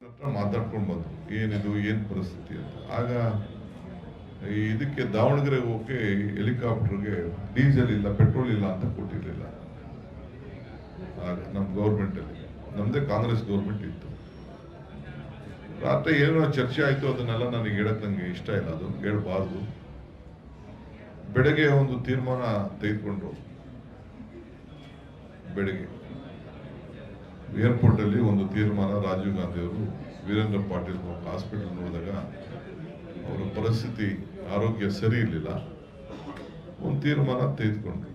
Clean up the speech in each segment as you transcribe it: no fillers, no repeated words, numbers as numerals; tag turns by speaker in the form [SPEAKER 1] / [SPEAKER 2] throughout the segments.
[SPEAKER 1] ಹತ್ರ ಮಾತಾಡ್ಕೊಂಡು ಬಂದ್ರು ಏನಿದು ಏನು ಪರಿಸ್ಥಿತಿ ಅಂತ. ಆಗ ಇದಕ್ಕೆ ದಾವಣಗೆರೆಗೆ ಹೋಗಿ ಹೆಲಿಕಾಪ್ಟರ್ಗೆ ಡೀಸೆಲ್ ಇಲ್ಲ, ಪೆಟ್ರೋಲ್ ಇಲ್ಲ ಅಂತ ಕೊಟ್ಟಿರಲಿಲ್ಲ. ಆಗ ನಮ್ಮ ಗೌರ್ಮೆಂಟಲ್ಲಿ, ನಮ್ಮದೇ ಕಾಂಗ್ರೆಸ್ ಗೌರ್ಮೆಂಟ್ ಇತ್ತು. ರಾತ್ರಿ ಏನೋ ಚರ್ಚೆ ಆಯಿತು, ಅದನ್ನೆಲ್ಲ ನನಗೆ ಹೇಳಕ್ ನಂಗೆ ಇಷ್ಟ ಇಲ್ಲ, ಅದು ಹೇಳಬಾರ್ದು. ಬೆಳಗ್ಗೆ ಒಂದು ತೀರ್ಮಾನ ತೆಗೆದುಕೊಂಡ್ರು. ಬೆಳಗ್ಗೆ ಏರ್ಪೋರ್ಟ್ ಅಲ್ಲಿ ಒಂದು ತೀರ್ಮಾನ, ರಾಜೀವ್ ಗಾಂಧಿ ಅವರು ವೀರೇಂದ್ರ ಪಾಟೀಲ್ ಹಾಸ್ಪಿಟಲ್ ನೋಡಿದಾಗ ಅವರ ಪರಿಸ್ಥಿತಿ ಆರೋಗ್ಯ ಸರಿ ಇರಲಿಲ್ಲ. ಒಂದು ತೀರ್ಮಾನ ತೆಗೆದುಕೊಂಡ್ರು.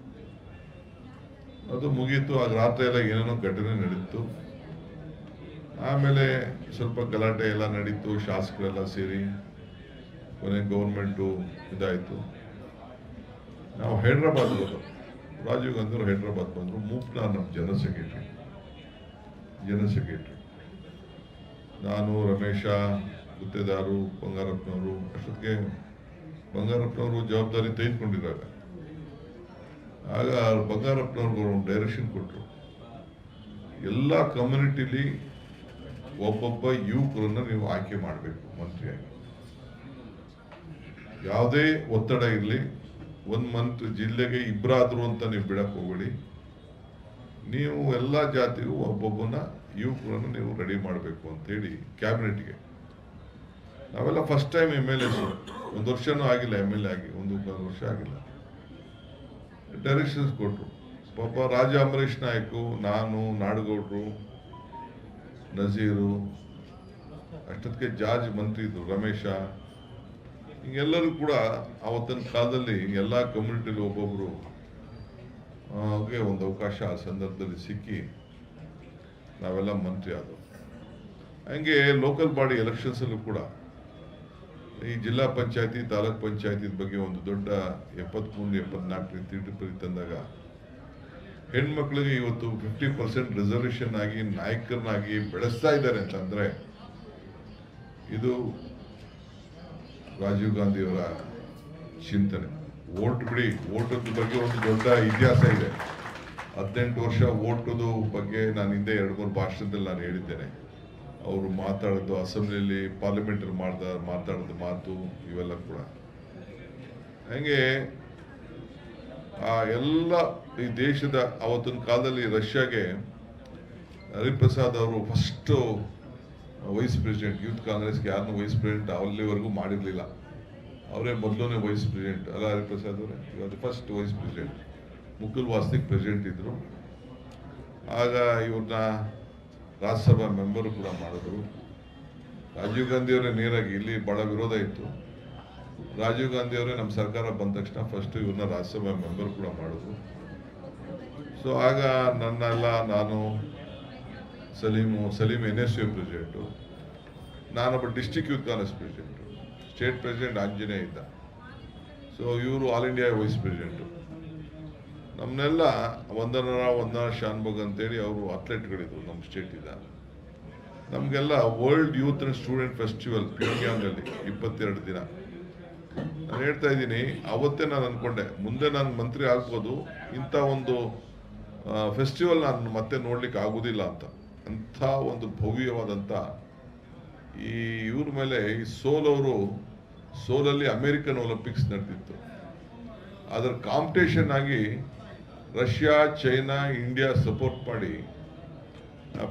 [SPEAKER 1] ಅದು ಮುಗೀತು. ಆಗ ರಾತ್ರಿ ಎಲ್ಲ ಏನೇನೋ ಘಟನೆ ನಡೀತು. ಆಮೇಲೆ ಸ್ವಲ್ಪ ಗಲಾಟೆ ಎಲ್ಲ ನಡೀತು, ಶಾಸಕರೆಲ್ಲ ಸೇರಿ ಕೊನೆ ಗೌರ್ಮೆಂಟು ಇದಾಯಿತು. ನಾವು ಹೈದ್ರಾಬಾದ್ ಹೋದ್ರು. ರಾಜೀವ್ ಗಾಂಧಿ ಅವರು ಹೈದ್ರಾಬಾದ್ ಬಂದರು. ಮೂಪ್ನಾರ್ ನಮ್ಮ ಜನರಲ್ ಸೆಕ್ರೆಟರಿ, ನಾನು, ರಮೇಶ, ಗುತ್ತೇದಾರು, ಬಂಗಾರಪ್ಪನವರು. ಅಷ್ಟೊತ್ತಿಗೆ ಬಂಗಾರಪ್ಪನವರು ಜವಾಬ್ದಾರಿ ತೆಗೆದುಕೊಂಡಿದ್ದಾಗ ಆಗ ಬಂಗಾರಪ್ಪನವ್ರಿಗೆ ಒಂದು ಡೈರೆಕ್ಷನ್ ಕೊಟ್ಟರು. ಎಲ್ಲ ಕಮ್ಯುನಿಟಿಲಿ ಒಬ್ಬೊಬ್ಬ ಯುವಕರನ್ನ ನೀವು ಆಯ್ಕೆ ಮಾಡಬೇಕು ಮಂತ್ರಿಯಾಗಿ. ಯಾವುದೇ ಒತ್ತಡ ಇರಲಿ, ಒಂದು ಮಂತ್ರಿ ಜಿಲ್ಲೆಗೆ ಇಬ್ಬರಾದ್ರು ಅಂತ ನೀವು ಬಿಡಕ್ಕೆ ಹೋಗಬೇಡಿ. ನೀವು ಎಲ್ಲ ಜಾತಿಗೂ ಒಬ್ಬೊಬ್ಬನ ಯುವಕರನ್ನು ನೀವು ರೆಡಿ ಮಾಡಬೇಕು ಅಂತೇಳಿ ಕ್ಯಾಬಿನೆಟ್ಗೆ. ನಾವೆಲ್ಲ ಫಸ್ಟ್ ಟೈಮ್ MLAs, ಒಂದು ವರ್ಷನೂ ಆಗಿಲ್ಲ MLA ಆಗಿ, ಒಂದು ವರ್ಷ ಆಗಿಲ್ಲ. ಡೈರೆಕ್ಷನ್ಸ್ ಕೊಟ್ಟರು. ಪಾಪ ರಾಜ ಅಮರೇಶ್ ನಾಯ್ಕು, ನಾನು, ನಾಡಗೌಡರು, ನಜೀರು, ಅಷ್ಟೊತ್ತಿಗೆ ಜಾರ್ಜ್ ಮಂತ್ರಿ ಇದ್ರು, ರಮೇಶ, ಹಿಂಗೆಲ್ಲರೂ ಕೂಡ ಆವತ್ತಿನ ಕಾಲದಲ್ಲಿ ಎಲ್ಲ ಕಮ್ಯುನಿಟಿಲಿ ಒಬ್ಬೊಬ್ರು ಒಂದು ಅವಕಾಶ ಆ ಸಂದರ್ಭದಲ್ಲಿ ಸಿಕ್ಕಿ ನಾವೆಲ್ಲ ಮಂತ್ರಿ ಆದವು. ಹಂಗೆ ಲೋಕಲ್ ಬಾಡಿ ಎಲೆಕ್ಷನ್ಸ್ ಅಲ್ಲೂ ಕೂಡ ಈ ಜಿಲ್ಲಾ ಪಂಚಾಯತಿ, ತಾಲೂಕ್ ಪಂಚಾಯತಿ ಬಗ್ಗೆ ಒಂದು ದೊಡ್ಡ 73-74 ತಿದ್ದುಪಡಿ ತಂದಾಗ ಹೆಣ್ಮಕ್ಳಿಗೆ ಇವತ್ತು 50% ರಿಸರ್ವೇಶನ್ ಆಗಿ ನಾಯಕರನ್ನಾಗಿ ಬೆಳೆಸ್ತಾ ಇದ್ದಾರೆ ಅಂತಂದ್ರೆ ಇದು ರಾಜೀವ್ ಗಾಂಧಿ ಅವರ ಚಿಂತನೆ. ವೋಟ್ ಬಿಡಿ, ಓಟದ ಬಗ್ಗೆ ಒಂದು ದೊಡ್ಡ ಇತಿಹಾಸ ಇದೆ. 18 ವರ್ಷ ಓಟದ ಬಗ್ಗೆ ನಾನು ಹಿಂದೆ 2-3 ಭಾಷಣದಲ್ಲಿ ನಾನು ಹೇಳಿದ್ದೇನೆ. ಅವರು ಮಾತಾಡೋದು, ಅಸೆಂಬ್ಲಿಯಲ್ಲಿ ಪಾರ್ಲಿಮೆಂಟಲ್ಲಿ ಮಾತಾಡೋದು ಮಾತು, ಇವೆಲ್ಲ ಕೂಡ ಹಂಗೆ ಎಲ್ಲ ಈ ದೇಶದ ಅವತ್ತಿನ ಕಾಲದಲ್ಲಿ ರಷ್ಯಾಗೆ ಹರಿಪ್ರಸಾದ್ ಅವರು ಫಸ್ಟ್ ವೈಸ್ ಪ್ರೆಸಿಡೆಂಟ್. ಯೂತ್ ಕಾಂಗ್ರೆಸ್ಗೆ ಯಾರನ್ನೂ ವೈಸ್ ಪ್ರೆಸಿಡೆಂಟ್ ಅಲ್ಲಿವರೆಗೂ ಮಾಡಿರಲಿಲ್ಲ. ಅವರೇ ಮೊದಲನೇ ವೈಸ್ ಪ್ರೆಸಿಡೆಂಟ್ ಅಲ್ಲ, ಹರಿಪ್ರಸಾದ್ ಅವರೇ ಇವತ್ತು first vice president. Mukul Wasnik president ಇದ್ರು. ಆಗ ಇವ್ರನ್ನ ರಾಜ್ಯಸಭಾ ಮೆಂಬರು ಕೂಡ ಮಾಡಿದ್ರು. ರಾಜೀವ್ ಗಾಂಧಿ ಅವರೇ ನೇರಾಗಿ, ಇಲ್ಲಿ ಬಹಳ ವಿರೋಧ ಇತ್ತು. ರಾಜೀವ್ ಗಾಂಧಿ ಅವರೇ ನಮ್ಮ ಸರ್ಕಾರ ಬಂದ ತಕ್ಷಣ ಫಸ್ಟ್ ಇವ್ರನ್ನ ರಾಜ್ಯಸಭಾ ಮೆಂಬರ್ ಕೂಡ ಮಾಡಿದ್ರು. ಸೊ ಆಗ ನಾನು ಸಲೀಮ್ NSU ಪ್ರೆಸಿಡೆಂಟು, ನಾನೊಬ್ಬ district youth Congress president, state president Anjaneya ಇದ್ದ. ಸೊ ಇವರು ಆಲ್ ಇಂಡಿಯಾ ವೈಸ್ ಪ್ರೆಸಿಡೆಂಟು. ನಮ್ಮನ್ನೆಲ್ಲ ವಂದನಾ ಶಾನ್ಭೋಗ್ ಅಂತೇಳಿ ಅವರು ಅಥ್ಲೆಟ್ಗಳಿದ್ರು ನಮ್ಮ ಸ್ಟೇಟಿಂದ. ನಮಗೆಲ್ಲ world youth and student festival ಪ್ಯೂಂಗ್ಯಾಂಗಲ್ಲಿ 22 ದಿನ. ನಾನು ಹೇಳ್ತಾ ಇದ್ದೀನಿ, ಅವತ್ತೇ ನಾನು ಅಂದ್ಕೊಂಡೆ ಮುಂದೆ ನಾನು ಮಂತ್ರಿ ಆಗ್ಬೋದು, ಇಂಥ ಒಂದು ಫೆಸ್ಟಿವಲ್ ನಾನು ಮತ್ತೆ ನೋಡ್ಲಿಕ್ಕೆ ಆಗೋದಿಲ್ಲ ಅಂತ. ಅಂಥ ಒಂದು ಭವ್ಯವಾದಂಥ ಈ ಇವ್ರ ಮೇಲೆ ಈ ಸೋಲಲ್ಲಿ ಅಮೇರಿಕನ್ ಒಲಿಂಪಿಕ್ಸ್ ನಡೆದಿತ್ತು. ಅದರ ಕಾಂಪಿಟೇಷನ್ ಆಗಿ ರಷ್ಯಾ, ಚೈನಾ, ಇಂಡಿಯಾ ಸಪೋರ್ಟ್ ಮಾಡಿ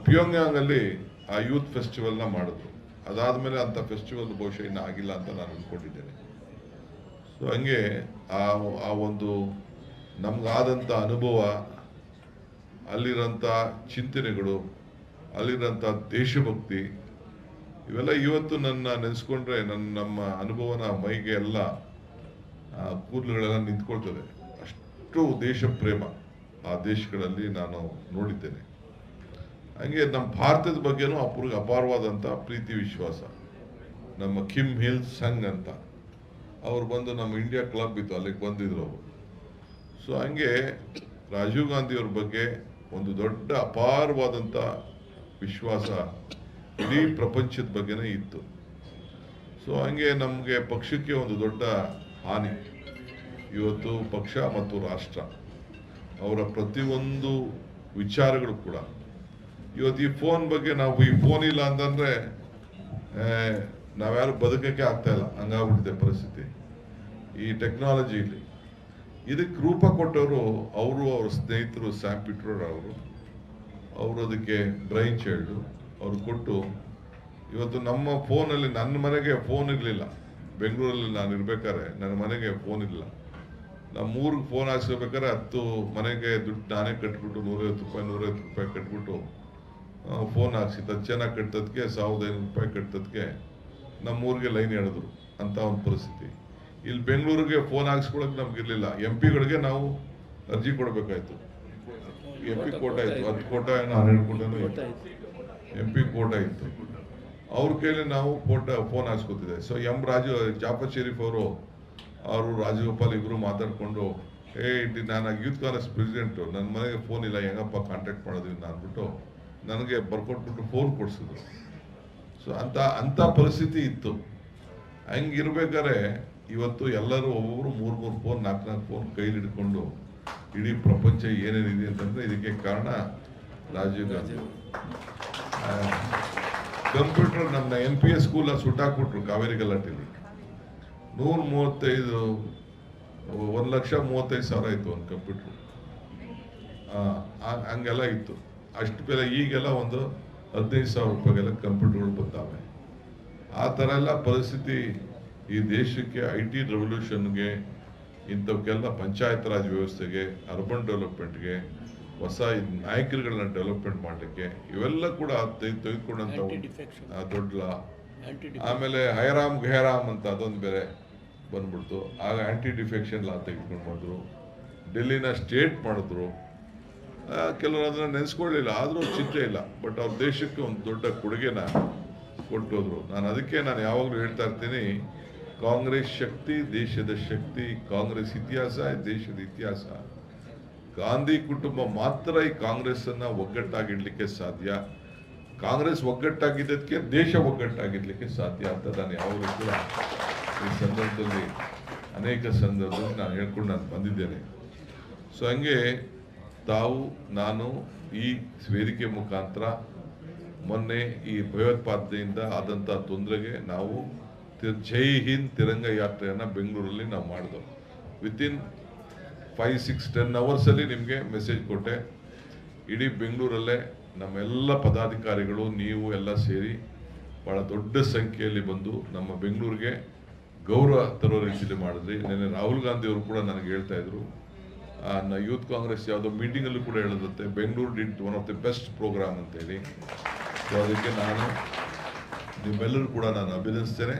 [SPEAKER 1] ಪ್ಯೂಂಗ್ಯಾಂಗ್ ಅಲ್ಲಿ ಆ ಯೂತ್ ಫೆಸ್ಟಿವಲ್ನ ಮಾಡಿದ್ರು. ಅದಾದ್ಮೇಲೆ ಅಂಥ ಫೆಸ್ಟಿವಲ್ ಬಹುಶಃ ಇನ್ನು ಆಗಿಲ್ಲ ಅಂತ ನಾನು ಅಂದ್ಕೊಂಡಿದ್ದೇನೆ. ಸೊ ಹಂಗೆ ಆ ಒಂದು ನಮ್ಗಾದಂಥ ಅನುಭವ, ಅಲ್ಲಿರೋಂಥ ಚಿಂತನೆಗಳು, ಅಲ್ಲಿರೋಂಥ ದೇಶಭಕ್ತಿ, ಇವೆಲ್ಲ ಇವತ್ತು ನನ್ನ ನೆನೆಸ್ಕೊಂಡ್ರೆ ನಮ್ಮ ಅನುಭವನ ಮೈಗೆ ಎಲ್ಲ ಕೂದಲುಗಳೆಲ್ಲ ನಿಂತ್ಕೊಳ್ತದೆ. ಅಷ್ಟು ದೇಶ ಪ್ರೇಮ ಆ ದೇಶಗಳಲ್ಲಿ ನಾನು ನೋಡಿದ್ದೇನೆ. ಹಂಗೆ ನಮ್ಮ ಭಾರತದ ಬಗ್ಗೆನೂ ಅಪಾರವಾದಂಥ ಪ್ರೀತಿ ವಿಶ್ವಾಸ. ನಮ್ಮ ಕಿಮ್ ಹಿಲ್ ಸಂಗ್ ಅಂತ ಅವ್ರು ಬಂದು ನಮ್ಮ ಇಂಡಿಯಾ ಕ್ಲಬ್ ಇತ್ತು, ಅಲ್ಲಿಗೆ ಬಂದಿದ್ರು ಅವರು. ಸೊ ಹಂಗೆ ರಾಜೀವ್ ಗಾಂಧಿ ಅವ್ರ ಬಗ್ಗೆ ಒಂದು ದೊಡ್ಡ ಅಪಾರವಾದಂಥ ವಿಶ್ವಾಸ ಇಡೀ ಪ್ರಪಂಚದ ಬಗ್ಗೆನೇ ಇತ್ತು. ಸೊ ಹಂಗೆ ನಮಗೆ ಪಕ್ಷಕ್ಕೆ ಒಂದು ದೊಡ್ಡ ಹಾನಿ. ಇವತ್ತು ಪಕ್ಷ ಮತ್ತು ರಾಷ್ಟ್ರ ಅವರ ಪ್ರತಿಯೊಂದು ವಿಚಾರಗಳು ಕೂಡ ಇವತ್ತು ಈ ಫೋನ್ ಬಗ್ಗೆ ನಾವು ಈ ಫೋನ್ ಇಲ್ಲ ಅಂತಂದ್ರೆ ನಾವ್ಯಾರು ಬದುಕಕ್ಕೆ ಆಗ್ತಾ ಇಲ್ಲ, ಹಂಗಾಗ್ಬಿಟ್ಟಿದೆ ಪರಿಸ್ಥಿತಿ ಈ ಟೆಕ್ನಾಲಜಿಲಿ. ಇದಕ್ಕೆ ರೂಪ ಕೊಟ್ಟವರು ಅವರು, ಅವ್ರ ಸ್ನೇಹಿತರು ಸ್ಯಾಮ್ ಪಿಟ್ರೋಡ್ ಅವರು ಅದಕ್ಕೆ ಬ್ರೈನ್ ಚೈಲ್ಡು ಅವ್ರು ಕೊಟ್ಟು ಇವತ್ತು ನಮ್ಮ ಫೋನಲ್ಲಿ, ನನ್ನ ಮನೆಗೆ ಫೋನ್ ಇರಲಿಲ್ಲ ಬೆಂಗಳೂರಲ್ಲಿ ನಾನು ಇರ್ಬೇಕಾದ್ರೆ, ನನ್ನ ಮನೆಗೆ ಫೋನ್ ಇರಲಿಲ್ಲ. ನಮ್ಮ ಊರಿಗೆ ಫೋನ್ ಹಾಕ್ಸ್ಕೋಬೇಕಾದ್ರೆ 10 ಮನೆಗೆ ದುಡ್ಡು ನಾನೇ ಕಟ್ಬಿಟ್ಟು ₹150 ಕಟ್ಬಿಟ್ಟು ಫೋನ್ ಹಾಕ್ಸಿತ್ತು. ಅದು ಚೆನ್ನಾಗಿ ಕಟ್ಟೋದಕ್ಕೆ ₹1500 ಕಟ್ಟೋದಕ್ಕೆ ನಮ್ಮೂರಿಗೆ ಲೈನ್ ಹೇಳಿದ್ರು ಅಂತ ಒಂದು ಪರಿಸ್ಥಿತಿ. ಇಲ್ಲಿ ಬೆಂಗಳೂರಿಗೆ ಫೋನ್ ಹಾಕ್ಸ್ಕೊಳಕ್ಕೆ ನಮ್ಗಿರ್ಲಿಲ್ಲ. MP ಗಳಿಗೆ ನಾವು ಅರ್ಜಿ ಕೊಡಬೇಕಾಯ್ತು. MP ಕೋಟ ಇತ್ತು, 10 ಕೋಟ ಏನೋ 12 ಕೋಟನೂ ಇತ್ತು, MP ಕೋಟ ಇತ್ತು. ಅವ್ರ ಕೈಲಿ ನಾವು ಫೋನ್ ಹಾಕ್ಸ್ಕೊತಿದ್ದೆ. ಸೊ ಜಾಫರ್ ಶರೀಫ್ ಅವರು ರಾಜಗೋಪಾಲ್ ಇಬ್ರು ಮಾತಾಡ್ಕೊಂಡು, ನಾನು ಯೂತ್ ಕಾಂಗ್ರೆಸ್ ಪ್ರೆಸಿಡೆಂಟು, ನನ್ನ ಮನೆಗೆ ಫೋನ್ ಇಲ್ಲ, ಹೆಂಗಪ್ಪ ಕಾಂಟ್ಯಾಕ್ಟ್ ಮಾಡೋದಿಲ್ಲ ಅಂದ್ಬಿಟ್ಟು ನನಗೆ ಬರ್ಕೊಟ್ಬಿಟ್ಟು ಫೋನ್ ಕೊಡಿಸಿದ್ರು. ಸೊ ಅಂಥ ಪರಿಸ್ಥಿತಿ ಇತ್ತು. ಹಂಗಿರ್ಬೇಕಾದ್ರೆ ಇವತ್ತು ಎಲ್ಲರೂ ಒಬ್ಬೊಬ್ರು 3 ಫೋನ್ 4 ಫೋನ್ ಕೈಲಿ ಹಿಡ್ಕೊಂಡು ಇಡೀ ಪ್ರಪಂಚ ಏನೇನಿದೆ ಅಂತಂದ್ರೆ ಇದಕ್ಕೆ ಕಾರಣ ರಾಜೀವ್ ಗಾಂಧಿ. ಕಂಪ್ಯೂಟರ್ ನಮ್ಮ NPS ಸ್ಕೂಲ್ ಸುಟ್ಟಾಕ್ಬಿಟ್ರು ಕಾವೇರಿ ಗಲಾಟೆಯಲ್ಲಿ. 1,35,000 ಇತ್ತು ಒಂದು ಕಂಪ್ಯೂಟರ್. ಹಂಗೆಲ್ಲ ಇತ್ತು. ಅಷ್ಟು ಬೆಲೆ. ಈಗೆಲ್ಲ ಒಂದು ₹15,000 ಕಂಪ್ಯೂಟರ್ಗಳು ಬರ್ತಾವೆ. ಆ ಥರ ಎಲ್ಲ ಪರಿಸ್ಥಿತಿ ಈ ದೇಶಕ್ಕೆ. IT ರೆವಲ್ಯೂಷನ್ಗೆ, ಇಂಥವಕ್ಕೆಲ್ಲ ಪಂಚಾಯತ್ ರಾಜ್ ವ್ಯವಸ್ಥೆಗೆ, ಅರ್ಬನ್ ಡೆವಲಪ್ಮೆಂಟ್ಗೆ, ಹೊಸ ನಾಯಕರುಗಳನ್ನ ಡೆವಲಪ್ಮೆಂಟ್ ಮಾಡಲಿಕ್ಕೆ ಇವೆಲ್ಲ ಕೂಡ ತೆಗೆದುಕೊಂಡಂತ ದೊಡ್ಡ ಲಾ. ಆಮೇಲೆ ಹೈರಾಮ್ ಘೈರಾಮ್ ಅಂತ ಅದೊಂದು ಬೇರೆ ಬಂದ್ಬಿಡ್ತು. ಆಗ ಆಂಟಿ ಡಿಫೆಕ್ಷನ್ ಲಾ ತೆಗೆದುಕೊಂಡು ಬಂದರು. ಡೆಲ್ಲಿನ ಸ್ಟೇಟ್ ಮಾಡಿದ್ರು. ಕೆಲವರು ಅದನ್ನ ನೆನೆಸ್ಕೊಳ್ಳಿಲ್ಲ, ಆದರೂ ಚಿಂತೆ ಇಲ್ಲ. ಬಟ್ ಅವ್ರ ದೇಶಕ್ಕೆ ಒಂದು ದೊಡ್ಡ ಕೊಡುಗೆನ ಕೊಟ್ಟೋದ್ರು. ಅದಕ್ಕೆ ನಾನು ಯಾವಾಗಲೂ ಹೇಳ್ತಾ ಇರ್ತೀನಿ, ಕಾಂಗ್ರೆಸ್ ಶಕ್ತಿ ದೇಶದ ಶಕ್ತಿ, ಕಾಂಗ್ರೆಸ್ ಇತಿಹಾಸ ದೇಶದ ಇತಿಹಾಸ. ಗಾಂಧಿ ಕುಟುಂಬ ಮಾತ್ರ ಈ ಕಾಂಗ್ರೆಸ್ ಅನ್ನ ಒಗ್ಗಟ್ಟಾಗಿಡ್ಲಿಕ್ಕೆ ಸಾಧ್ಯ. ಕಾಂಗ್ರೆಸ್ ಒಗ್ಗಟ್ಟಾಗಿದ್ದಕ್ಕೆ ದೇಶ ಒಗ್ಗಟ್ಟಾಗಿಡ್ಲಿಕ್ಕೆ ಸಾಧ್ಯ ಅಂತ ನಾನು ಯಾವಾಗಲೂ ಕೂಡ ಈ ಸಂದರ್ಭದಲ್ಲಿ ಅನೇಕ ಸಂದರ್ಭದಲ್ಲಿ ನಾನು ಹೇಳ್ಕೊಂಡು ಬಂದಿದ್ದೇನೆ. ಸೊ ಹಂಗೆ ನಾನು ಈ ವೇದಿಕೆ ಮುಖಾಂತರ ಮೊನ್ನೆ ಈ ಭಯೋತ್ಪಾದನೆಯಿಂದ ಆದಂಥ ತೊಂದರೆಗೆ ನಾವು ಜೈ ಹಿಂದ್ ತಿರಂಗ ಯಾತ್ರೆಯನ್ನು ಬೆಂಗಳೂರಲ್ಲಿ ನಾವು ಮಾಡಿದೆವು. ವಿತಿನ್ 5-6-10 ಅವರ್ಸಲ್ಲಿ ನಿಮಗೆ ಮೆಸೇಜ್ ಕೊಟ್ಟೆ. ಇಡೀ ಬೆಂಗಳೂರಲ್ಲೇ ನಮ್ಮೆಲ್ಲ ಪದಾಧಿಕಾರಿಗಳು ನೀವು ಎಲ್ಲ ಸೇರಿ ಭಾಳ ದೊಡ್ಡ ಸಂಖ್ಯೆಯಲ್ಲಿ ಬಂದು ನಮ್ಮ ಬೆಂಗಳೂರಿಗೆ ಗೌರವ ತರೋ ರೀತಿಯಲ್ಲಿ ಮಾಡಿದ್ರಿ. ನೆನ್ನೆ ರಾಹುಲ್ ಗಾಂಧಿ ಅವರು ಕೂಡ ನನಗೆ ಹೇಳ್ತಾ ಇದ್ರು, ಯೂತ್ ಕಾಂಗ್ರೆಸ್ ಯಾವುದೋ ಮೀಟಿಂಗಲ್ಲೂ ಕೂಡ ಹೇಳಿದಂತೆ Bengaluru did one of the best programme ಅಂತೇಳಿ. ಸೊ ಅದಕ್ಕೆ ನಿಮ್ಮೆಲ್ಲರೂ ಕೂಡ ನಾನು ಅಭಿನಂದಿಸ್ತೇನೆ.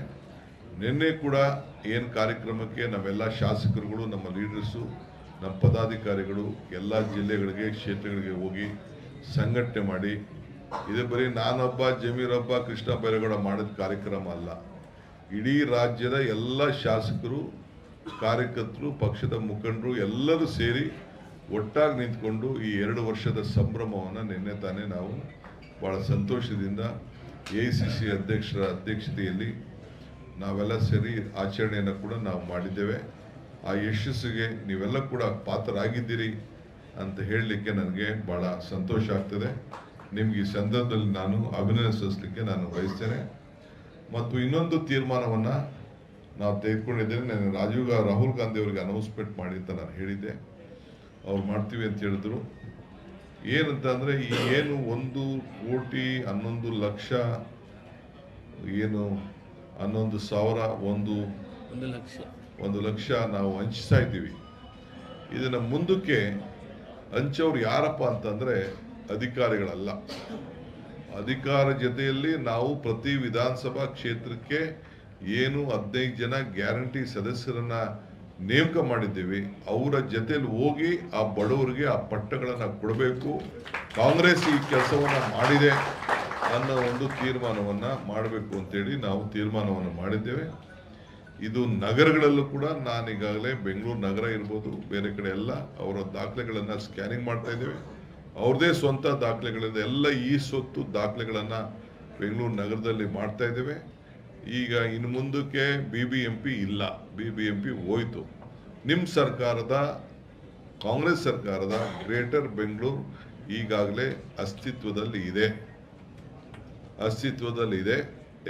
[SPEAKER 1] ನಿನ್ನೆ ಕೂಡ ಏನು ಕಾರ್ಯಕ್ರಮಕ್ಕೆ ನಾವೆಲ್ಲ ಶಾಸಕರುಗಳು, ನಮ್ಮ ಲೀಡರ್ಸು, ನಮ್ಮ ಪದಾಧಿಕಾರಿಗಳು ಎಲ್ಲ ಜಿಲ್ಲೆಗಳಿಗೆ, ಕ್ಷೇತ್ರಗಳಿಗೆ ಹೋಗಿ ಸಂಘಟನೆ ಮಾಡಿ, ಇದು ಬರೀ ನಾನೊಬ್ಬ, ಜಮೀರೊಬ್ಬ, ಕೃಷ್ಣ ಬೈರೇಗೌಡ ಮಾಡಿದ ಕಾರ್ಯಕ್ರಮ ಅಲ್ಲ. ಇಡೀ ರಾಜ್ಯದ ಎಲ್ಲ ಶಾಸಕರು, ಕಾರ್ಯಕರ್ತರು, ಪಕ್ಷದ ಮುಖಂಡರು ಎಲ್ಲರೂ ಸೇರಿ ಒಟ್ಟಾಗಿ ನಿಂತ್ಕೊಂಡು ಈ 2 ವರ್ಷದ ಸಂಭ್ರಮವನ್ನು ನಿನ್ನೆ ತಾನೇ ನಾವು ಭಾಳ ಸಂತೋಷದಿಂದ AICC ಅಧ್ಯಕ್ಷರ ಅಧ್ಯಕ್ಷತೆಯಲ್ಲಿ ನಾವೆಲ್ಲ ಸೇರಿ ಆಚರಣೆಯನ್ನು ಕೂಡ ನಾವು ಮಾಡಿದ್ದೇವೆ. ಆ ಯಶಸ್ಸಿಗೆ ನೀವೆಲ್ಲ ಕೂಡ ಪಾತ್ರರಾಗಿದ್ದೀರಿ ಅಂತ ಹೇಳಲಿಕ್ಕೆ ನನಗೆ ಭಾಳ ಸಂತೋಷ ಆಗ್ತದೆ. ನಿಮ್ಗೆ ಈ ಸಂದರ್ಭದಲ್ಲಿ ನಾನು ಅಭಿನಂದಿಸಲಿಕ್ಕೆ ನಾನು ಬಯಸ್ತೇನೆ. ಮತ್ತು ಇನ್ನೊಂದು ತೀರ್ಮಾನವನ್ನು ನಾವು ತೆಗೆದುಕೊಂಡಿದ್ದೇನೆ. ನಾನು ರಾಹುಲ್ ಗಾಂಧಿ ಅವರಿಗೆ ಅನೌನ್ಸ್ಮೆಂಟ್ ಮಾಡಿ ಅಂತ ನಾನು ಹೇಳಿದ್ದೆ. ಅವ್ರು ಮಾಡ್ತೀವಿ ಅಂತ ಹೇಳಿದ್ರು. ಏನಂತ ಅಂದರೆ ಏನು 1,11,00,000 ಏನು 11,000 1 ಲಕ್ಷ ನಾವು ಹಂಚ್ತಾ ಇದ್ದೀವಿ. ಇದನ್ನು ಮುಂದಕ್ಕೆ ಹಂಚೋರು ಯಾರಪ್ಪ ಅಂತಂದರೆ ಅಧಿಕಾರಿಗಳಲ್ಲ. ಅಧಿಕಾರ ಜೊತೆಯಲ್ಲಿ ನಾವು ಪ್ರತಿ ವಿಧಾನಸಭಾ ಕ್ಷೇತ್ರಕ್ಕೆ ಏನು 15 ಜನ ಗ್ಯಾರಂಟಿ ಸದಸ್ಯರನ್ನ ನೇಮಕ ಮಾಡಿದ್ದೀವಿ. ಅವರ ಜೊತೆಲಿ ಹೋಗಿ ಆ ಬಡವರಿಗೆ ಆ ಪಟ್ಟಗಳನ್ನು ಕೊಡಬೇಕು. ಕಾಂಗ್ರೆಸ್ ಈ ಕೆಲಸವನ್ನು ಮಾಡಿದೆ ಅನ್ನೋ ಒಂದು ತೀರ್ಮಾನವನ್ನು ಮಾಡಬೇಕು ಅಂತೇಳಿ ನಾವು ತೀರ್ಮಾನವನ್ನು ಮಾಡಿದ್ದೇವೆ. ಇದು ನಗರಗಳಲ್ಲೂ ಕೂಡ ನಾನೀಗಾಗಲೇ ಬೆಂಗಳೂರು ನಗರ ಇರ್ಬೋದು, ಬೇರೆ ಕಡೆ ಎಲ್ಲ ಅವರ ದಾಖಲೆಗಳನ್ನು ಸ್ಕ್ಯಾನಿಂಗ್ ಮಾಡ್ತಾ ಇದ್ದೇವೆ. ಅವ್ರದೇ ಸ್ವಂತ ದಾಖಲೆಗಳಿಂದ ಎಲ್ಲ ಈ ಸ್ವತ್ತು ದಾಖಲೆಗಳನ್ನು ಬೆಂಗಳೂರು ನಗರದಲ್ಲಿ ಮಾಡ್ತಾ ಇದ್ದೇವೆ. ಈಗ ಇನ್ನು ಮುಂದಕ್ಕೆ BBMP ಇಲ್ಲ, BBMP ಹೋಯ್ತು. ನಿಮ್ಮ ಸರ್ಕಾರದ, ಕಾಂಗ್ರೆಸ್ ಸರ್ಕಾರದ ಗ್ರೇಟರ್ ಬೆಂಗಳೂರು ಈಗಾಗಲೇ ಅಸ್ತಿತ್ವದಲ್ಲಿ ಇದೆ.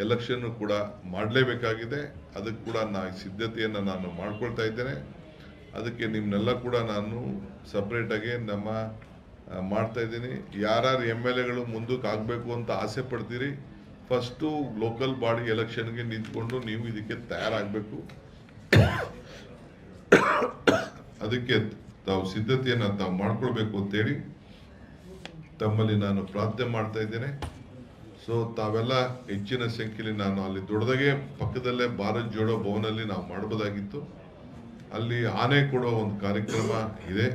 [SPEAKER 1] ಎಲೆಕ್ಷನ್ ಕೂಡ ಮಾಡಲೇಬೇಕಾಗಿದೆ. ಅದಕ್ಕೆ ಕೂಡ ಸಿದ್ಧತೆಯನ್ನು ನಾನು ಮಾಡ್ಕೊಳ್ತಾ ಇದ್ದೇನೆ. ಅದಕ್ಕೆ ನಿಮ್ಮನ್ನೆಲ್ಲ ಕೂಡ ನಾನು ಸಪ್ರೇಟಾಗಿ ಮಾಡ್ತಾ ಇದ್ದೀನಿ. ಯಾರ್ಯಾರು MLAಗಳು ಮುಂದಕ್ಕೆ ಆಗಬೇಕು ಅಂತ ಆಸೆ ಪಡ್ತೀರಿ, ಫಸ್ಟು ಲೋಕಲ್ ಬಾಡಿ ಎಲೆಕ್ಷನ್ಗೆ ನಿಂತ್ಕೊಂಡು ನೀವು ಇದಕ್ಕೆ ತಯಾರಾಗಬೇಕು. ಅದಕ್ಕೆ ತಾವು ಸಿದ್ಧತೆಯನ್ನು ತಾವು ಮಾಡ್ಕೊಳ್ಬೇಕು ಅಂತೇಳಿ ತಮ್ಮಲ್ಲಿ ನಾನು ಪ್ರಾರ್ಥನೆ ಮಾಡ್ತಾ ಇದ್ದೇನೆ. ಸೊ ತಾವೆಲ್ಲ ಹೆಚ್ಚಿನ ಸಂಖ್ಯೆಯಲ್ಲಿ ನಾನು ಅಲ್ಲಿ ದೊಡ್ಡದಾಗೆ ಪಕ್ಕದಲ್ಲೇ ಭಾರತ್ ಜೋಡೋ ಭವನಲ್ಲಿ ನಾವು ಮಾಡಬಹುದಾಗಿತ್ತು. ಅಲ್ಲಿ ಆನೆ ಕೊಡೋ ಒಂದು ಕಾರ್ಯಕ್ರಮ ಇದೆ.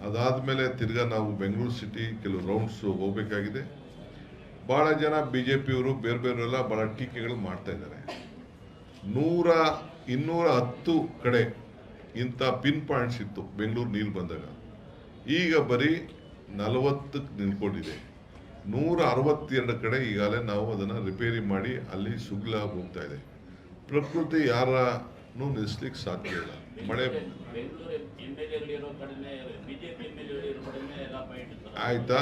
[SPEAKER 1] ಅದಾದಮೇಲೆ ತಿರ್ಗಾ ನಾವು ಬೆಂಗಳೂರು ಸಿಟಿ ಕೆಲವು ರೌಂಡ್ಸ್ ಹೋಗಬೇಕಾಗಿದೆ. ಭಾಳ ಜನ BJPಯವರು ಬೇರೆ ಬೇರೆಲ್ಲ ಭಾಳ ಟೀಕೆಗಳು ಮಾಡ್ತಾ ಇದ್ದಾರೆ. 210 ಕಡೆ ಇಂಥ ಪಿನ್ ಪಾಯಿಂಟ್ಸ್ ಇತ್ತು ಬೆಂಗಳೂರು ನೀರು ಬಂದಾಗ. ಈಗ ಬರೀ 40ಕ್ಕೆ ನಿಲ್ಕೊಂಡಿದೆ. 162 ಕಡೆ ಈಗಾಗಲೇ ನಾವು ಅದನ್ನು ರಿಪೇರಿ ಮಾಡಿ ಅಲ್ಲಿ ಸುಗ್ಲಾಗಿ ಹೋಗ್ತಾ ಇದೆ. ಪ್ರಕೃತಿ ಯಾರನ್ನು ನಿಲ್ಲಿಸ್ಲಿಕ್ಕೆ ಸಾಧ್ಯ ಇಲ್ಲ. ಮಳೆ ಆಯ್ತಾ,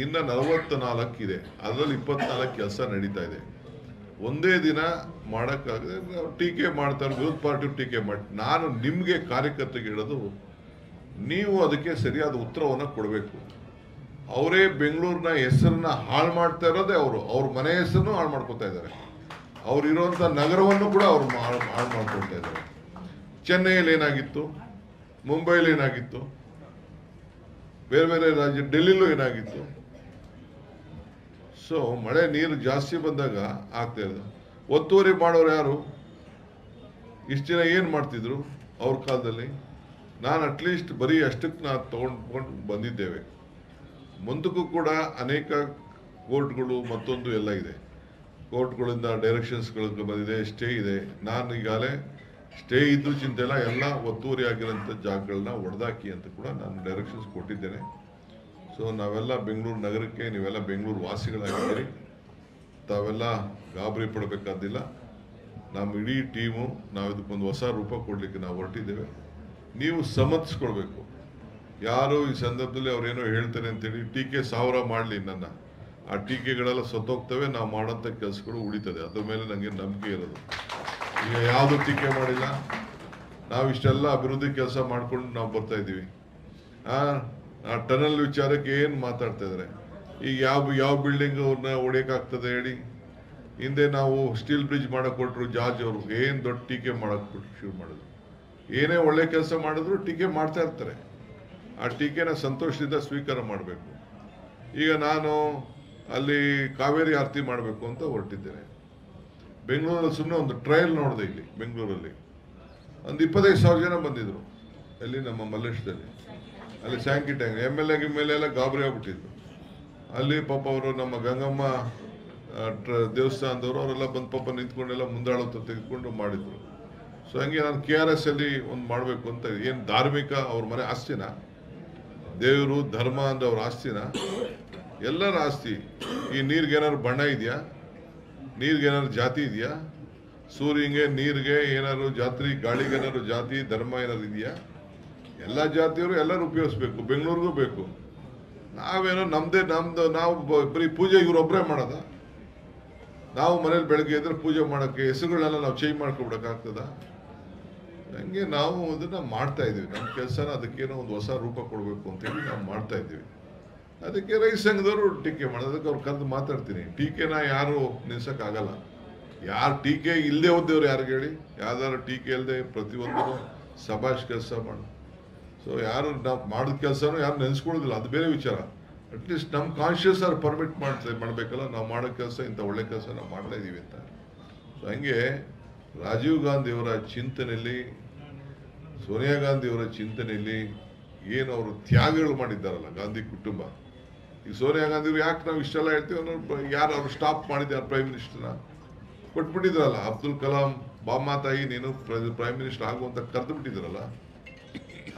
[SPEAKER 1] ಇನ್ನು 44 ಇದೆ. ಅದರಲ್ಲಿ 24 ಕೆಲಸ ನಡೀತಾ ಇದೆ. ಒಂದೇ ದಿನ ಮಾಡೋಕ್ಕಾಗದೆ ಟೀಕೆ ಮಾಡ್ತಾರೆ, ವಿರೋಧ ಪಾರ್ಟಿ ಟೀಕೆ ಮಾಡಿ. ನಾನು ನಿಮಗೆ ಕಾರ್ಯಕರ್ತರಿಗೆ ಹೇಳೋದು, ನೀವು ಅದಕ್ಕೆ ಸರಿಯಾದ ಉತ್ತರವನ್ನು ಕೊಡಬೇಕು. ಅವರೇ ಬೆಂಗಳೂರಿನ ಹೆಸರನ್ನ ಹಾಳು ಮಾಡ್ತಾ ಇರೋದೇ ಅವ್ರ ಮನೆ ಹೆಸರನ್ನು ಹಾಳು ಮಾಡ್ಕೊತಾ ಇದ್ದಾರೆ. ಅವ್ರು ಇರುವಂಥ ನಗರವನ್ನು ಕೂಡ ಅವ್ರು ಹಾಳು ಮಾಡ್ಕೊಳ್ತಾ ಇದ್ದಾರೆ. ಚೆನ್ನೈಯಲ್ಲಿ ಏನಾಗಿತ್ತು, ಮುಂಬೈಲಿ ಏನಾಗಿತ್ತು, ಬೇರೆ ಬೇರೆ ರಾಜ್ಯ ಡೆಲ್ಲಿಲೂ ಏನಾಗಿತ್ತು. ಸೊ ಮಳೆ ನೀರು ಜಾಸ್ತಿ ಬಂದಾಗ ಆಗ್ತಾ ಇರೋದು. ಒತ್ತುವರಿ ಮಾಡೋರು ಯಾರು? ಇಷ್ಟು ಜನ ಏನು ಮಾಡ್ತಿದ್ರು ಅವ್ರ ಕಾಲದಲ್ಲಿ? ನಾನು ಅಟ್ಲೀಸ್ಟ್ ಬರೀ ಅಷ್ಟಕ್ಕೆ ನಾನು ತಗೊಂಡು ಬಂದಿದ್ದೇವೆ. ಮುಂದಕ್ಕೂ ಕೂಡ ಅನೇಕ ಕೋರ್ಟ್ಗಳು ಮತ್ತೊಂದು ಎಲ್ಲ ಇದೆ. ಕೋರ್ಟ್ಗಳಿಂದ ಡೈರೆಕ್ಷನ್ಸ್ಗಳಿಗೆ ಬಂದಿದೆ, ಸ್ಟೇ ಇದೆ. ನಾನು ಈಗಾಗಲೇ ಸ್ಟೇ ಇದ್ದು ಚಿಂತೆ ಇಲ್ಲ, ಎಲ್ಲ ಒತ್ತುವರಿ ಆಗಿರೋಂಥ ಜಾಗಗಳನ್ನ ಒಡೆದಾಕಿ ಅಂತ ಕೂಡ ನಾನು ಡೈರೆಕ್ಷನ್ಸ್ ಕೊಟ್ಟಿದ್ದೇನೆ. ಸೊ ನಾವೆಲ್ಲ ಬೆಂಗಳೂರು ನಗರಕ್ಕೆ, ನೀವೆಲ್ಲ ಬೆಂಗಳೂರು ವಾಸಿಗಳಾಗಿದ್ದೀರಿ, ತಾವೆಲ್ಲ ಗಾಬರಿ ಪಡಬೇಕಾದಿಲ್ಲ. ನಮ್ಮ ಇಡೀ ಟೀಮು ನಾವು ಇದಕ್ಕೊಂದು ಹೊಸ ರೂಪ ಕೊಡಲಿಕ್ಕೆ ನಾವು ಹೊರಟಿದ್ದೇವೆ. ನೀವು ಸಮರ್ಥಿಸ್ಕೊಳ್ಬೇಕು. ಯಾರು ಈ ಸಂದರ್ಭದಲ್ಲಿ ಅವ್ರೇನೋ ಹೇಳ್ತಾರೆ ಅಂತೇಳಿ ಟೀಕೆ 1000 ಮಾಡಲಿ, ನನ್ನ ಆ ಟೀಕೆಗಳೆಲ್ಲ ಸತ್ತೋಗ್ತವೆ. ನಾವು ಮಾಡೋಂಥ ಕೆಲಸಗಳು ಉಳಿತದೆ. ಅದ್ರ ಮೇಲೆ ನನಗೆ ನಂಬಿಕೆ ಇರೋದು. ಈಗ ಯಾವುದು ಟೀಕೆ ಮಾಡಿಲ್ಲ. ನಾವು ಇಷ್ಟೆಲ್ಲ ಅಭಿವೃದ್ಧಿ ಕೆಲಸ ಮಾಡ್ಕೊಂಡು ನಾವು ಬರ್ತಾ ಇದ್ದೀವಿ. ಆ ಟನಲ್ ವಿಚಾರಕ್ಕೆ ಏನು ಮಾತಾಡ್ತಾ ಇದ್ದಾರೆ? ಈಗ ಯಾವ ಬಿಲ್ಡಿಂಗ್ ಅವ್ರನ್ನ ಹೊಡೆಯೋಕ್ಕಾಗ್ತದೆ ಹೇಳಿ? ಹಿಂದೆ ನಾವು ಸ್ಟೀಲ್ ಬ್ರಿಡ್ಜ್ ಮಾಡಕ್ಕೆ ಕೊಟ್ಟರು ಜಾರ್ಜ್ ಅವರು, ಏನು ದೊಡ್ಡ ಟೀಕೆ ಮಾಡಕ್ಕೆ ಶುರು ಮಾಡಿದ್ರು. ಏನೇ ಒಳ್ಳೆ ಕೆಲಸ ಮಾಡಿದ್ರು ಟೀಕೆ ಮಾಡ್ತಾ ಇರ್ತಾರೆ. ಆ ಟೀಕೆನ ಸಂತೋಷದಿಂದ ಸ್ವೀಕಾರ ಮಾಡಬೇಕು. ಈಗ ನಾನು ಅಲ್ಲಿ ಕಾವೇರಿ ಆರತಿ ಮಾಡಬೇಕು ಅಂತ ಹೊರಟಿದ್ದೇನೆ. ಬೆಂಗಳೂರಲ್ಲಿ ಸುಮ್ಮನೆ ಒಂದು ಟ್ರಯಲ್ ನೋಡಿದೆ. ಇಲ್ಲಿ ಬೆಂಗಳೂರಲ್ಲಿ ಒಂದು 25,000 ಜನ ಬಂದಿದ್ರು. ಅಲ್ಲಿ ನಮ್ಮ ಮಲ್ಲೇಶದಲ್ಲಿ, ಅಲ್ಲಿ ಸ್ಯಾಂಕಿ ಟ್ಯಾಂಕ್ MLA ಎಲ್ಲ ಗಾಬರಿ ಆಗ್ಬಿಟ್ಟಿದ್ರು. ಅಲ್ಲಿ ಪಾಪ ಅವರು ನಮ್ಮ ಗಂಗಮ್ಮ ದೇವಸ್ಥಾನದವರು ಅವರೆಲ್ಲ ಬಂದು ಪಾಪ ನಿಂತ್ಕೊಂಡೆಲ್ಲ ಮುಂದಾಳತ್ವ ತೆಗೆದುಕೊಂಡು ಮಾಡಿದ್ರು. ಸೊ ಹಂಗೆ ನಾನು KRS ಅಲ್ಲಿ ಒಂದು ಮಾಡಬೇಕು ಅಂತ. ಏನು ಧಾರ್ಮಿಕ ಅವ್ರ ಮನೆ ಆಸ್ತಿನ? ದೇವರು ಧರ್ಮ ಅಂದ್ರೆ ಅವ್ರ ಆಸ್ತಿನ? ಎಲ್ಲರ ಆಸ್ತಿ. ಈ ನೀರಿಗೆ ಏನಾದ್ರು ಬಣ್ಣ ಇದೆಯಾ? ನೀರಿಗೆ ಏನಾದ್ರು ಜಾತಿ ಇದೆಯಾ? ಸೂರ್ಯಂಗೆ ನೀರಿಗೆ ಏನಾದ್ರು ಜಾತಿ, ಗಾಳಿಗೆ ಏನಾದ್ರು ಜಾತಿ ಧರ್ಮ ಏನಾದ್ರು ಇದೆಯಾ? ಎಲ್ಲ ಜಾತಿಯವರು ಎಲ್ಲರೂ ಉಪಯೋಗಿಸ್ಬೇಕು. ಬೆಂಗಳೂರಿಗೂ ಬೇಕು. ನಾವೇನೋ ನಮ್ದು ನಾವು ಬರೀ ಪೂಜೆ ಇವರೊಬ್ಬರೇ ಮಾಡೋದ? ನಾವು ಮನೇಲಿ ಬೆಳಗ್ಗೆ ಇದ್ರೆ ಪೂಜೆ ಮಾಡೋಕ್ಕೆ ಹೆಸರುಗಳನ್ನೆಲ್ಲ ನಾವು ಚೇಂಜ್ ಮಾಡ್ಕೊಬಿಡೋಕ್ಕಾಗ್ತದ? ಹಂಗೆ ನಾವು ಅದನ್ನ ಮಾಡ್ತಾ ಇದ್ದೀವಿ. ನಮ್ಮ ಕೆಲಸನ ಅದಕ್ಕೇನೋ ಒಂದು ಹೊಸ ರೂಪ ಕೊಡಬೇಕು ಅಂತೇಳಿ ನಾವು ಮಾಡ್ತಾ ಇದ್ದೀವಿ. ಅದಕ್ಕೆ ರೈತ ಸಂಘದವರು ಟೀಕೆ ಮಾಡೋದು. ಅದಕ್ಕೆ ಅವ್ರು ಕರೆದು ಮಾತಾಡ್ತೀನಿ. ಟೀಕೆನ ಯಾರು ನಿಲ್ಸೋಕ್ಕಾಗಲ್ಲ. ಯಾರು ಟೀಕೆ ಇಲ್ಲದೆ ಹೋದವ್ರು ಯಾರಿಗೆ ಹೇಳಿ? ಯಾವ್ದಾದ್ರು ಟೀಕೆ ಇಲ್ಲದೆ ಪ್ರತಿಯೊಂದು ಸಭಾಷ್ ಕೆಲಸ ಮಾಡು. ಸೊ ಯಾರು ನಾವು ಮಾಡಿದ ಕೆಲಸನೂ ಯಾರು ನೆನೆಸ್ಕೊಳ್ಳೋದಿಲ್ಲ, ಅದು ಬೇರೆ ವಿಚಾರ. ಅಟ್ಲೀಸ್ಟ್ ನಮ್ಮ ಕಾನ್ಷಿಯಸ್ ಅವ್ರು ಪರ್ಮಿಟ್ ಮಾಡಬೇಕಲ್ಲ, ನಾವು ಮಾಡೋ ಕೆಲಸ ಇಂಥ ಒಳ್ಳೆ ಕೆಲಸ ನಾವು ಮಾಡ್ತಾ ಇದ್ದೀವಿ ಅಂತ. ಸೊ ಹಂಗೆ ರಾಜೀವ್ ಗಾಂಧಿಯವರ ಚಿಂತನೆಯಲ್ಲಿ, ಸೋನಿಯಾ ಗಾಂಧಿಯವರ ಚಿಂತನೆಯಲ್ಲಿ ಏನು ಅವರು ತ್ಯಾಗಗಳು ಮಾಡಿದ್ದಾರಲ್ಲ ಗಾಂಧಿ ಕುಟುಂಬ. ಈ ಸೋನಿಯಾ ಗಾಂಧಿಯವರು ಯಾಕೆ ನಾವು ಇಷ್ಟೆಲ್ಲ ಹೇಳ್ತೀವಿ ಅನ್ನೋ, ಯಾರು ಅವ್ರು ಸ್ಟಾಪ್ ಮಾಡಿದ್ದಾರೆ ಪ್ರೈಮ್ ಮಿನಿಸ್ಟರ್ನ? ಕೊಟ್ಬಿಟ್ಟಿದ್ರಲ್ಲ. ಅಬ್ದುಲ್ ಕಲಾಂ, ಬಾಮ್ಮ ತಾಯಿ ನೀನು ಪ್ರೈಮ್ ಮಿನಿಸ್ಟರ್ ಆಗುವಂತ ಕರೆದು ಬಿಟ್ಟಿದ್ರಲ್ಲ.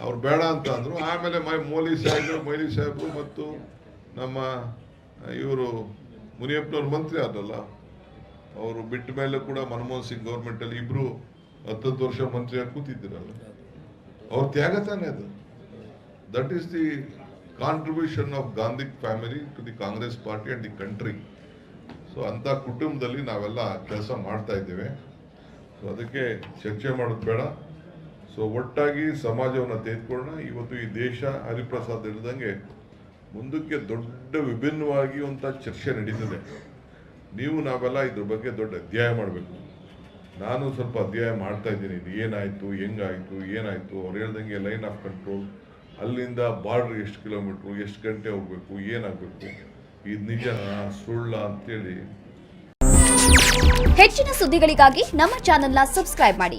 [SPEAKER 1] ಅವ್ರು ಬೇಡ ಅಂತ ಅಂದ್ರು. ಆಮೇಲೆ ಮೈಲಿ ಸಾಹೇಬರು ಮತ್ತು ನಮ್ಮ ಇವರು ಮುನಿಯಪ್ಪನವ್ರ ಮಂತ್ರಿ ಆದ್ರಲ್ಲ, ಅವರು ಬಿಟ್ಟ ಮೇಲೆ ಕೂಡ ಮನಮೋಹನ್ ಸಿಂಗ್ ಗೌರ್ಮೆಂಟ್ ಅಲ್ಲಿ ಇಬ್ರು 10 ವರ್ಷ ಮಂತ್ರಿಯಾಗಿ ಕೂತಿದ್ದೀರಲ್ಲ. ಅವ್ರ ತ್ಯಾಗ ತಾನೇ ಅದು. That is the contribution of Gandhi family to the Congress party and the country. So so ಅಂಥ ಕುಟುಂಬದಲ್ಲಿ ನಾವೆಲ್ಲ ಕೆಲಸ ಮಾಡ್ತಾ ಇದ್ದೇವೆ. ಸೊ ಅದಕ್ಕೆ ಚರ್ಚೆ ಮಾಡೋದು ಬೇಡ. ಸೊ ಒಟ್ಟಾಗಿ ಸಮಾಜವನ್ನು ತೆಗೆದುಕೊಳ್ಳೋಣ. ಇವತ್ತು ಈ ದೇಶ ಹರಿಪ್ರಸಾದ್ ಹೇಳಿದಂಗೆ ಮುಂದಕ್ಕೆ ದೊಡ್ಡ ವಿಭಿನ್ನವಾಗಿ ಅಂತ ಚರ್ಚೆ ನಡೀತದೆ. ನೀವು ನಾವೆಲ್ಲ ಇದ್ರ ಬಗ್ಗೆ ದೊಡ್ಡ ಅಧ್ಯಯನ ಮಾಡಬೇಕು. ನಾನು ಸ್ವಲ್ಪ ಅಧ್ಯಯನ ಮಾಡ್ತಾ ಇದ್ದೀನಿ. ಇದು ಏನಾಯಿತು, ಹೆಂಗಾಯಿತು, ಏನಾಯಿತು. ಅವ್ರು ಹೇಳ್ದಂಗೆ ಲೈನ್ ಆಫ್ ಕಂಟ್ರೋಲ್, ಅಲ್ಲಿಂದ ಬಾರ್ಡ್ರ್ ಎಷ್ಟು ಕಿಲೋಮೀಟ್ರು, ಎಷ್ಟು ಗಂಟೆ ಹೋಗ್ಬೇಕು, ಏನಾಗಬೇಕು, ಇದು ನಿಜನಾ ಸುಳ್ಳ ಅಂತೇಳಿ.
[SPEAKER 2] ಹೆಚ್ಚಿನ ಸುದ್ದಿಗಳಿಗಾಗಿ ನಮ್ಮ ಚಾನೆಲ್ನ ಸಬ್ಸ್ಕ್ರೈಬ್ ಮಾಡಿ,